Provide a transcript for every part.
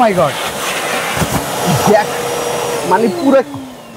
মাই god, মানে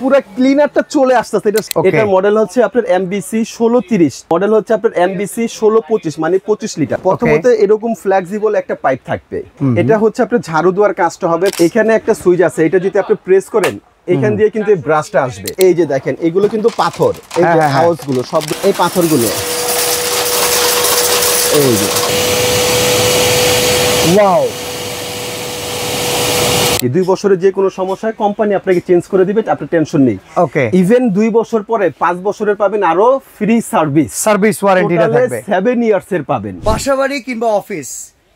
পুরো ক্লিনারটা চলে আসতেছে। এটা মডেল হচ্ছে আপনার MBC 1630, মডেল হচ্ছে আপনার MBC 1625, মানে 25 লিটার। প্রথমত এরকম ফ্লেক্সিবল একটা পাইপ থাকবে। এটা হচ্ছে আপনার ঝাড়ু দেওয়ার কাজটা হবে। এখানে একটা সুইচ আছে, এটা যদি আপনি প্রেস করেন এখান দিয়ে কিন্তু এই ব্রাশটা আসবে। এই যে দেখেন এগুলো কিন্তু পাথর, এই যে হাউস গুলো সব এই পাথরগুলো, এই যে ওয়াও। 2 বছরের যে কোনো সমস্যায় কোম্পানি আপনাকে চেঞ্জ করে দিবে, আপনার টেনশন নেই। ওকে, ইভেন 2 বছর পরে 5 বছরের পাবেন আরো ফ্রি সার্ভিস ওয়ারেন্টিটা থাকবে, 7 ইয়ার্স এর পাবেন। বাসাবাড়ি কিংবা অফিস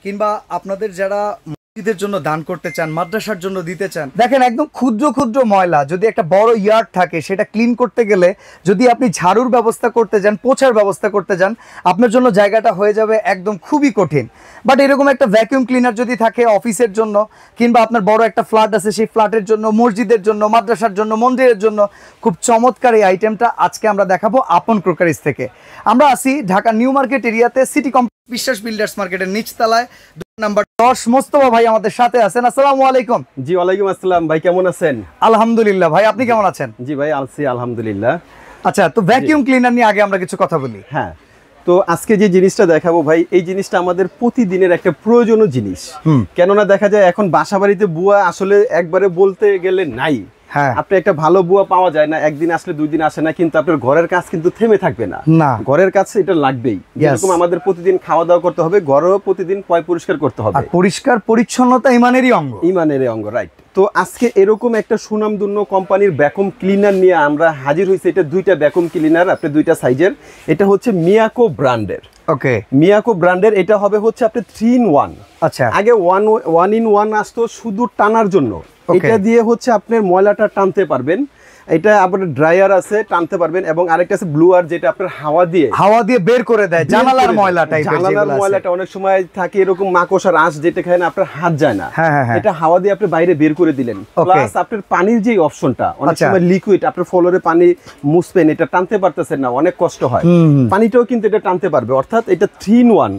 কিংবা আপনাদের যারা মসজিদের জন্য দান করতে চান, মাদ্রাসার জন্য দিতে চান, দেখেন একদম ক্ষুদ্র ক্ষুদ্র ময়লা যদি একটা বড় ইয়ার্ড থাকে সেটা ক্লিন করতে গেলে যদি আপনি ঝাড়ুর ব্যবস্থা করতে যান, পোছার ব্যবস্থা করতে যান, আপনার জন্য জায়গাটা হয়ে যাবে একদম খুবই কঠিন। বাট এরকম একটা ভ্যাকুয়াম ক্লিনার যদি থাকে অফিসের জন্য কিংবা আপনার বড় একটা ফ্ল্যাট আছে সেই ফ্ল্যাটের জন্য, মসজিদের জন্য, মাদ্রাসার জন্য, মন্দিরের জন্য খুব চমৎকার এই আইটেমটা আজকে আমরা দেখাবো আপন ক্রোকারিজ থেকে। আমরা আছি ঢাকা নিউ মার্কেট এরিয়াতে, সিটি বিশ্বাস বিল্ডার্স মার্কেটের নিচতলায়, নাম্বার 10। মোস্তফা ভাই আমাদের সাথে আছেন। আসসালামু আলাইকুম। জি ওয়ালাইকুম আসসালাম ভাই, কেমন আছেন? আলহামদুলিল্লাহ ভাই, আপনি কেমন আছেন? জি ভাই আছি আলহামদুলিল্লাহ। আচ্ছা, তো ভ্যাকুয়াম ক্লিনার নিয়ে আগে আমরা কিছু কথা বলি। হ্যাঁ, তো আজকে যে জিনিসটা দেখাবো ভাই, এই জিনিসটা আমাদের প্রতিদিনের একটা প্রয়োজনীয় জিনিস। কেননা দেখা যায় এখন বাসাবাড়িতে বুয়া আসলে একবারে বলতে গেলে নাই। আপনি একটা ভালো বুয়া পাওয়া যায় না, একদিন আসলে 2 দিন আসে না, কিন্তু আপনার ঘরের কাজ কিন্তু থেমে থাকবে না। ঘরের কাজ এটা লাগবেই। যেরকম আমাদের প্রতিদিন খাওয়া দাওয়া করতে হবে, ঘরেও প্রতিদিন পরিষ্কার করতে হবে। পরিষ্কার পরিচ্ছন্নতা ইমানেরই অঙ্গ, রাইট। তো আজকে এরকম একটা সুনামধন্য কোম্পানির ভ্যাকুয়াম ক্লিনার নিয়ে আমরা হাজির হয়েছি। এটা 2টা ভ্যাকুয়াম ক্লিনার, আপনি 2টা সাইজের। এটা হচ্ছে মিয়াকো ব্র্যান্ডের। ওকে, মিয়াকো ব্র্যান্ডের। এটা হবে হচ্ছে আপনি 3 in 1। আচ্ছা, আগে 1 in 1 আসতো শুধু টানার জন্য। এটা দিয়ে হচ্ছে আপনার ময়লাটা টানতে পারবেন। এটা আপনার ড্রায়ার আছে, টানতে পারবেন, এবং আরেকটা আছে ব্লুয়ার, যেটা আপনার হাওয়া দিয়ে বের করে দেয় জানালার ময়লা টাইপের। জানালার ময়লাটা অনেক সময় থাকে এরকম মাকড়সার আঁশ, যেটা খায় না আপনার হাত যায় না, এটা হাওয়া দিয়ে আপনি বাইরে বের করে দিলেন। প্লাস আপনার পানির যে অপশনটা, অনেক সময় লিকুইড আপনার ফ্লোরে পানি মুছবেন, এটা টানতে পারতেছেন না, অনেক কষ্ট হয়, পানিটাও কিন্তু এটা টানতে পারবে। অর্থাৎ এটা 3 in 1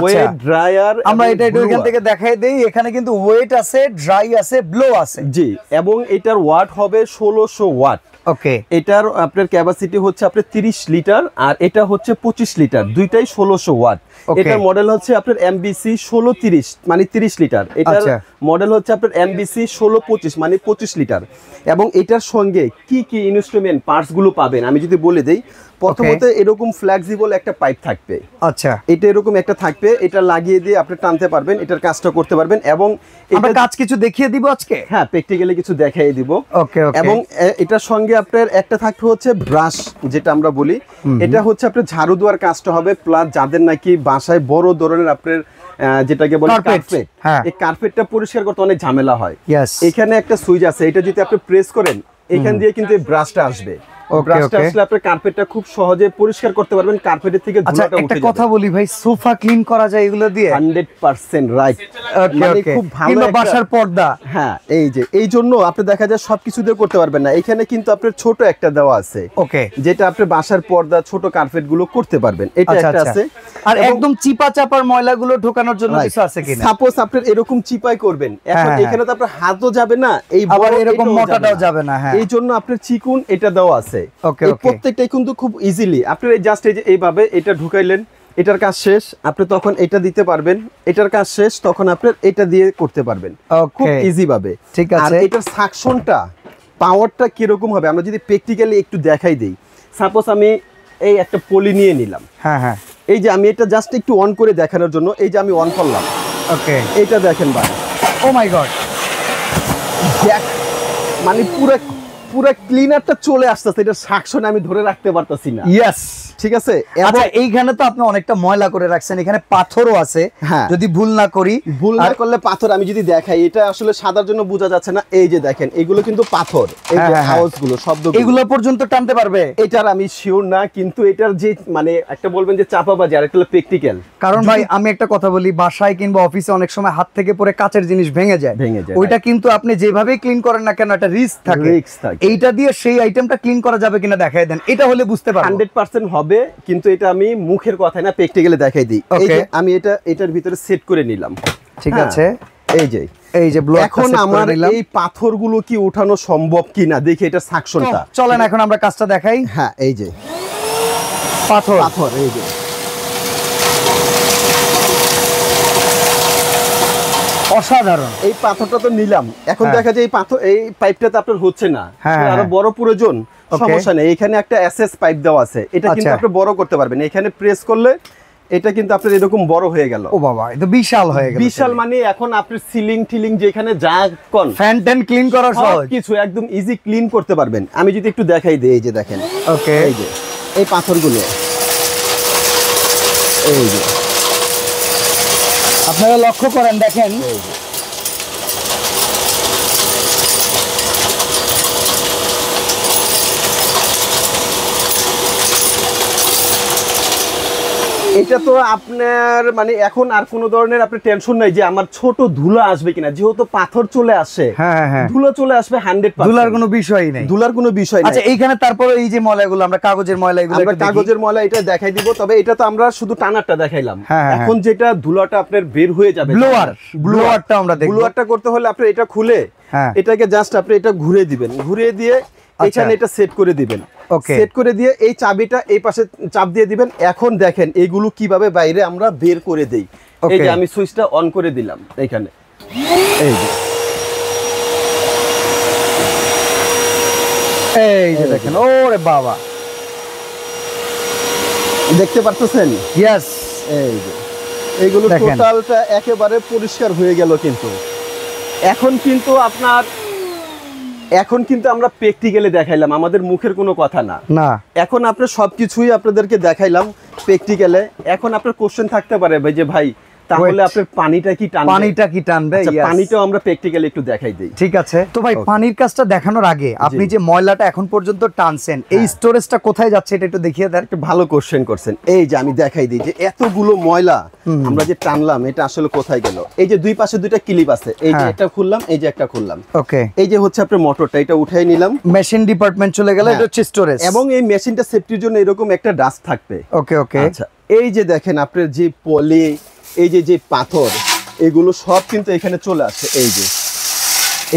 ওয়েট ড্রায়ার। আমরা এটা এখান থেকে দেখাই দেই, এখানে কিন্তু ওয়েট আছে, ড্রাই আছে, ব্লো আছে। জি, এবং এটার ওয়াট হবে 1600 ওয়াট। ওকে, এটার আপনার ক্যাপাসিটি হচ্ছে আপনার 30 লিটার, আর এটা হচ্ছে 25 লিটার, দুইটাই 1600 ওয়াট। এটার মডেল হচ্ছে আপনার MBC 1630, মানে 30 লিটার। এটার মডেল হচ্ছে আপনার MBC 1625, মানে 25 লিটার। এবং এটার সঙ্গে কি কি ইনস্ট্রুমেন্ট পার্টস গুলো পাবেন আমি যদি বলে দেই। প্রথমত এরকম ফ্লেক্সিবল একটা পাইপ থাকবে। আচ্ছা, এটা এরকম একটা থাকবে, এটা লাগিয়ে দিয়ে আপনি টানতে পারবেন, এটার কাজটা করতে পারবেন। এবং এটা কাজ কিছু দেখিয়ে দিব আজকে। হ্যাঁ, প্র্যাকটিক্যালি কিছু দেখাই দিব। ওকে, এবং এটার সঙ্গে আপনার একটা থাকবে হচ্ছে ব্রাশ, যেটা আমরা বলি। এটা হচ্ছে আপনার ঝাড়ু দেওয়ার কাজটা হবে। প্লাস যাদের নাকি বাসায় বড় ধরনের আপনার যেটাকে বলে কার্পেট, এই কার্পেটটা পরিষ্কার করতে অনেক ঝামেলা হয়। এখানে একটা সুইচ আছে, এটা যদি আপনি প্রেস করেন এখান দিয়ে কিন্তু এই ব্রাশটা আসবে। ব্রাশটা আসলে আপনি কার্পেটটা খুব সহজে পরিষ্কার করতে পারবেন, কার্পেটের থেকে ধুলাটা উঠে যাবে। একটা কথা বলি ভাই, সোফা ক্লিন করা যায় এগুলো দিয়ে? 100% রাইট। মানে খুব ভালো একটা বাসার পর্দা। হ্যাঁ, এই যে এই জন্য আপনি দেখা যায় সবকিছু দিয়ে করতে পারবেন না, এখানে কিন্তু আপনার ছোট একটা দেওয়া আছে। ওকে, যেটা আপনি বাসার পর্দা, ছোট কার্পেট গুলো করতে পারবেন। এটা একটা আছে। আর একদম চিপা চাপার ময়লাগুলো ঢোকানোর জন্য কিছু আছে কিনা? সাপোজ আপনি এরকম চিপাই করবেন, এখন এখানে তো আপনার হাতও যাবে না, এই বড় এরকম মোটাটাও যাবে না। হ্যাঁ, এই জন্য আপনার চিকুন এটা দেওয়া আছে। এই প্রত্যেকটাই কিন্তু খুব ইজিলি আপনি জাস্ট এই যে এইভাবে এটা ঢুকাইলেন, এটার কাজ শেষ, আপনি তখন এটা দিতে পারবেন, এটার কাজ শেষ, তখন আপনি এটা দিয়ে করতে পারবেন খুব ইজি ভাবে। ঠিক আছে, আর এটার সাকশনটা পাওয়ারটা কি রকম হবে আমরা যদি প্র্যাকটিক্যালি একটু দেখাই দেই। সাপোজ আমি এই একটা পলি নিয়ে নিলাম। হ্যাঁ হ্যাঁ, এই যে আমি এটা জাস্ট একটু অন করে দেখানোর জন্য, এই যে আমি অন করলাম। ওকে, এটা দেখেন ভাই, ও মাই গড, মানে পুরো ক্লিনারটা চলে আসতেছে, এটা সাকশনে আমি ধরে রাখতে পারতাছি না। ইয়েস, ঠিক আছে। আচ্ছা, এইখানে তো আপনি অনেকটা ময়লা করে রাখছেন, এখানে পাথরও আছে। হ্যাঁ, যদি ভুল না করি, ভুল না করলে পাথর আমি যদি দেখাই, এটা আসলে সাদার জন্য বোঝা যাচ্ছে না। এই যে দেখেন, এগুলো কিন্তু পাথর, এই যে হাউস গুলো শব্দ এগুলো পর্যন্ত টানতে পারবে, এটার আমি শিওর না। কিন্তু এটার যে মানে একটা বলবেন যে চাপাবাজি, আর একটা হলো প্র্যাকটিক্যাল। কারণ ভাই আমি একটা কথা বলি, বাসায় কিংবা অফিসে অনেক সময় হাত থেকে পড়ে কাচের জিনিস ভেঙে যায়। ওইটা কিন্তু আপনি যেভাবে ক্লিন করেন না কেন, একটা রিস্ক থাকে। এইটা দিয়ে সেই আইটেমটা ক্লিন করা যাবে কিনা দেখাই দেন, এটা হলে বুঝতে পারবো। 100% হবে, কিন্তু এটা আমি মুখের কথাই না, প্র্যাকটিক্যালি দেখাই দিই। এই যে আমি এটার ভিতরে সেট করে নিলাম। ঠিক আছে, এই যে এই যে ব্লোয়ার এখন আমার এই পাথরগুলো কি উঠানো সম্ভব কিনা দেখি এটা সাকশনটা। চলেন এখন আমরা কাজটা দেখাই। হ্যাঁ এই যে পাথর পাথর, এই যে অসাধারণ। এই পাথরটা তো নিলাম, এখন দেখা যায় এই পাথর এই পাইপটাতে আপনার হচ্ছে না, আরো বড় প্রয়োজন, সমস্যা নেই, এখানে একটা এসএস পাইপ দেওয়া আছে, এটা কিন্তু আপনি বড় করতে পারবেন, এখানে প্রেস করলে এটা কিন্তু আপনার এরকম বড় হয়ে গেল। ও বাবা, এটা বিশাল হয়ে গেল। বিশাল মানে এখন আপনি সিলিং টিলিং যেখানে যা কোন ফ্যান ট্যান ক্লিন করা সহজ, কিছু একদম ইজি ক্লিন করতে পারবেন। আমি যদি একটু দেখাই দিই, এই যে দেখেন, ওকে, এই যে এই পাথরগুলো, এই যে আপনারা লক্ষ্য করেন, দেখেন এটা তো আপনার মানে এখন আর কোনো ধরনের আপনার টেনশন নাই যে আমার ছোট ধুলা আসবে কিনা, যেহেতু পাথর চলে আসে, ধুলা চলে আসবে 100%, ধুলার কোনো বিষয়ই নাই, ধুলার কোনো বিষয় নাই। আচ্ছা এইখানে তারপরে এই যে ময়লাগুলো, আমরা কাগজের ময়লা, এগুলো আমরা কাগজের ময়লা এটা দেখাই দিব, তবে এটা তো আমরা শুধু টানারটা দেখাইলাম। এখন যেটা ধুলাটা আপনার বের হয়ে যাবে, ব্লোয়ারটা আমরা দেখব। ব্লোয়ারটা করতে হলে আপনি এটা খুলে এটাকে জাস্ট আপনি এটা ঘুরে দিবেন, ঘুরিয়ে দিয়ে এখানে এটা সেট করে দিবেন, সেট করে দিয়ে এই চাবিটা এই পাশে চাপ দিয়ে দিবেন। এখন দেখেন এইগুলো কিভাবে বাইরে আমরা বের করে দেই। এই যে আমি সুইচটা অন করে দিলাম এখানে, এই যে দেখেন, ওরে বাবা, দেখতে পারতেছেন? ইয়েস, এই যে এইগুলো টোটালটা একেবারে পরিষ্কার হয়ে গেল। কিন্তু এখন কিন্তু আমরা প্র্যাকটিক্যালি দেখাইলাম, আমাদের মুখের কোনো কথা না। এখন আপনার সবকিছুই আপনাদেরকে দেখাইলাম প্র্যাকটিক্যালে। এখন আপনার কোশ্চেন থাকতে পারে ভাই যে ভাই তাহলে আপনার পানিটা কি টানবে? পানিটাও আমরা প্র্যাকটিক্যালি একটু দেখাই দেই, ঠিক আছে? তো ভাই পানির কাজটা দেখানোর আগে আপনি যে ময়লাটা এখন পর্যন্ত টানছেন, এই স্টোরেজটা কোথায় যাচ্ছে এটা একটু দেখিয়ে দেন। একটু ভালো কোশ্চেন করছেন। এই যে আমি দেখাই দিই যে এতগুলো ময়লা আমরা যে টানলাম এটা আসলে কোথায় গেল। এই যে দুই পাশে দুইটা ক্লিপ আছে, এই যে একটা খুললাম, এই যে একটা খুললাম, ওকে, এই যে হচ্ছে আপনার মোটরটা, এটা উঠাই নিলাম, মেশিন ডিপার্টমেন্ট চলে গেল, এটা হচ্ছে স্টোরেজ, এবং এই মেশিনটা সেফটির জন্য এরকম একটা ডাস্ট থাকবে। ওকে ওকে, আচ্ছা এই যে দেখেন আপনার যে পলি, এই যে পাথর, এগুলো সব কিন্তু এখানে চলে আসে, এই যে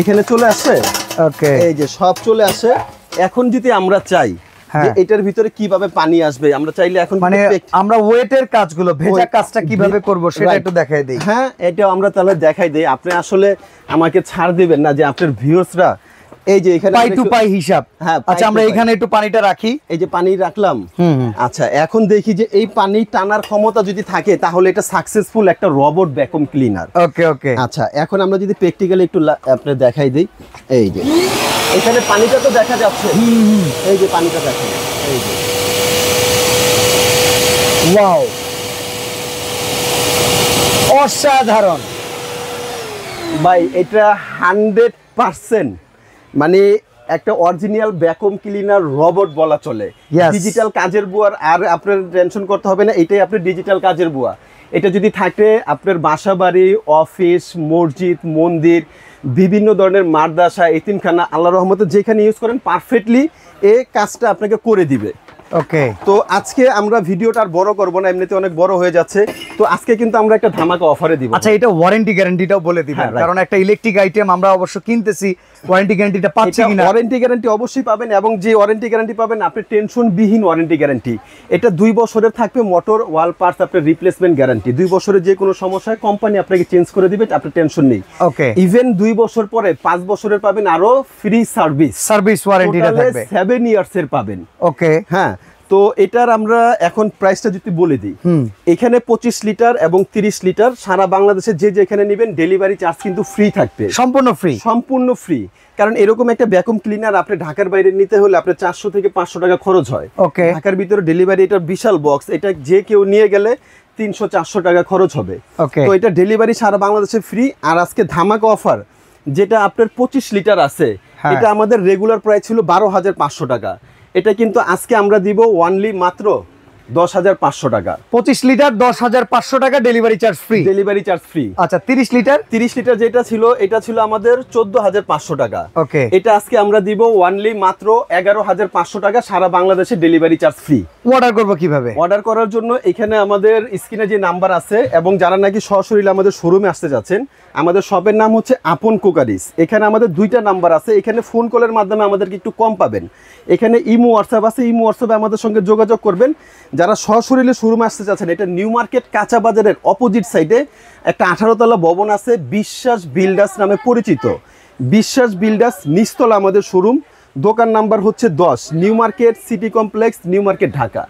এখানে চলে আসে, ওকে, এই যে সব চলে আসে। এখন যদি আমরা চাই যে এটার ভিতরে কিভাবে পানি আসবে, আমরা চাইলে এখন মানে আমরা ওয়েটের কাজগুলো, ভেজা কাজটা কিভাবে করব সেটা একটু দেখাই দেই। হ্যাঁ, এটাও আমরা তাহলে দেখাই দেই। আপনি আসলে আমাকে ছাড় দিবেন না যে আপনার ভিউয়ার্সরা এই যে এখানে পাই টু পাই হিসাব। আচ্ছা আমরা এখানে একটু পানিটা রাখি, এই যে পানি রাখলাম। আচ্ছা এখন দেখি যে এই পানি টানার ক্ষমতা যদি থাকে তাহলে এটা সাকসেসফুল একটা রোবট ভ্যাকুয়াম ক্লিনার। ওকে ওকে, আচ্ছা এখন আমরা যদি প্র্যাকটিক্যালি একটু আপনি দেখাই দেই, এই যে এখানে পানিটা তো দেখা যাচ্ছে, এই যে পানিটা দেখেন, এই যে ওয়াও, অসাধারণ ভাই, এটা 100% মানে একটা অরিজিনাল ভ্যাকুয়াম ক্লিনার রোবট বলা চলে। ডিজিটাল কাজের বুয়ার আর আপনার টেনশন করতে হবে না, এটাই আপনার ডিজিটাল কাজের বুয়া। এটা যদি থাকে আপনার বাসা বাড়ি, অফিস, মসজিদ, মন্দির, বিভিন্ন ধরনের মাদ্রাসা, এতিমখানা, আল্লাহর রহমতে যেখানে ইউজ করেন পারফেক্টলি এই কাজটা আপনাকে করে দিবে। ওকে, তো আজকে আমরা ভিডিওটা আর বড় করব না, এমনিতে অনেক বড় হয়ে যাচ্ছে। তো আজকে কিন্তু আমরা একটা ধামাকা অফারে দিব। আচ্ছা এটা ওয়ারেন্টি গ্যারান্টিটাও বলে দিবেন, কারণ একটা ইলেকট্রিক আইটেম আমরা অবশ্য কিনতেছি, ওয়ারেন্টি গ্যারান্টিটা পাচ্ছি কিনা? ওয়ারেন্টি গ্যারান্টি অবশ্যই পাবেন, এবং যে ওয়ারেন্টি গ্যারান্টি পাবেন আপনি টেনশন বিহীন ওয়ারেন্টি গ্যারান্টি। এটা 2 বছরের থাকবে মোটর ওয়াল পার্টস আপনার রিপ্লেসমেন্ট গ্যারান্টি। 2 বছরের যে কোনো সমস্যায় কোম্পানি আপনাকে চেঞ্জ করে দিবে, আপনার টেনশন নেই। ওকে, ইভেন 2 বছর পরে 5 বছরের পাবেন আরো ফ্রি সার্ভিস ওয়ারেন্টিটা থাকবে, 7 ইয়ার্স এর পাবেন। ওকে, হ্যাঁ, তো এটার আমরা এখন প্রাইসটা যদি বলে দিই, এখানে 25 লিটার এবং 30 লিটার সারা বাংলাদেশে যে যেখানে নেবেন ডেলিভারি চার্জ কিন্তু ফ্রি থাকবে, সম্পূর্ণ ফ্রি। কারণ এরকম একটা ভ্যাকুয়াম ক্লিনার আপনি ঢাকার বাইরে নিতে হলে আপনার 400 থেকে 500 টাকা খরচ হয়। ঢাকার ভিতরে ডেলিভারি, এটা বিশাল বক্স, এটা যে কেউ নিয়ে গেলে 300-400 টাকা খরচ হবে। তো এটা ডেলিভারি সারা বাংলাদেশে ফ্রি। আর আজকে ধামাকা অফার যেটা আপনার 25 লিটার আছে, এটা আমাদের রেগুলার প্রাইস ছিল 12,500 টাকা। এটা কিন্তু আজকে আমরা দিব অনলি মাত্র 10,500 টাকা। 25 লিটার 10,500 টাকা, delivery charge free. Delivery charge free. আচ্ছা 30 লিটার? 30 লিটার যেটা ছিল এটা ছিল আমাদের 14,500 টাকা। ওকে, এটা আজকে আমরা দিব ওয়ানলি মাত্র 11,500 টাকা, সারা বাংলাদেশে ডেলিভারি চার্জ ফ্রি। অর্ডার করব কিভাবে? অর্ডার করার জন্য এখানে আমাদের স্ক্রিনে যে নাম্বার আছে, এবং যারা নাকি সরাসরি আমাদের শোরুমে আসতে যাচ্ছেন, আমাদের শপের নাম হচ্ছে আপন কুকারিজ। এখানে আমাদের 2টা নাম্বার আছে, এখানে ফোন কলের মাধ্যমে আমাদেরকে একটু কম পাবেন। এখানে ইমো হোয়াটসঅ্যাপ আছে, ইমো হোয়াটসঅ্যাপে আমাদের সঙ্গে যোগাযোগ করবেন। যারা সরাসরি শোরুমে আসতে চাচ্ছেন, এটা নিউ মার্কেট কাঁচা বাজারের অপোজিট সাইডে একটা 18 তলা ভবন আছে, বিশ্বাস বিল্ডার্স নামে পরিচিত। বিশ্বাস বিল্ডার্স নিচতলা আমাদের শোরুম, দোকান নাম্বার হচ্ছে 10, New Market City Complex, New Market, Dhaka.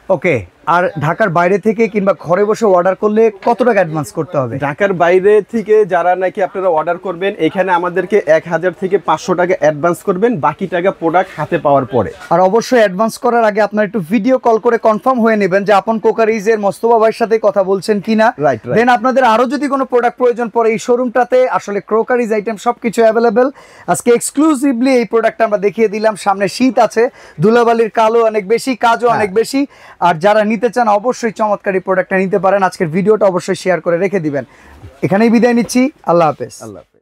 Okay, আর ঢাকার বাইরে থেকে কিংবা ঘরে বসে অর্ডার করলে কত টাকা অ্যাডভান্স করতে হবে? ঢাকার বাইরে থেকে যারা নাকি আপনারা অর্ডার করবেন, এখানে আমাদেরকে 1,000 থেকে 500 টাকা অ্যাডভান্স করবেন, বাকি টাকা প্রোডাক্ট হাতে পাওয়ার পরে। আর অবশ্যই অ্যাডভান্স করার আগে আপনারা একটু ভিডিও কল করে কনফার্ম হয়ে নেবেন যে আপন কুকারিজের মোস্তফা ভাইয়ের সাথে কথা বলছেন কিনা। রাইট। দেন আপনাদের আরো যদি কোনো প্রোডাক্ট প্রয়োজন পড়ে, এই শোরুমটাতে আসলে ক্রোকারিজ আইটেম সবকিছু অ্যাভেলেবেল। আজকে এক্সক্লুসিভলি এই প্রোডাক্টটা আমরা দেখিয়ে দিলাম। সামনে শীত আছে, ধুলাবালির কালো অনেক বেশি, কাজও অনেক বেশি। আর যারা নিতে চান অবশ্যই চমৎকার এই প্রোডাক্টটা নিতে পারেন। আজকের ভিডিওটা অবশ্যই শেয়ার করে রেখে দিবেন। এখানেই বিদায় নিচ্ছি, আল্লাহ হাফেজ। আল্লাহ হাফেজ।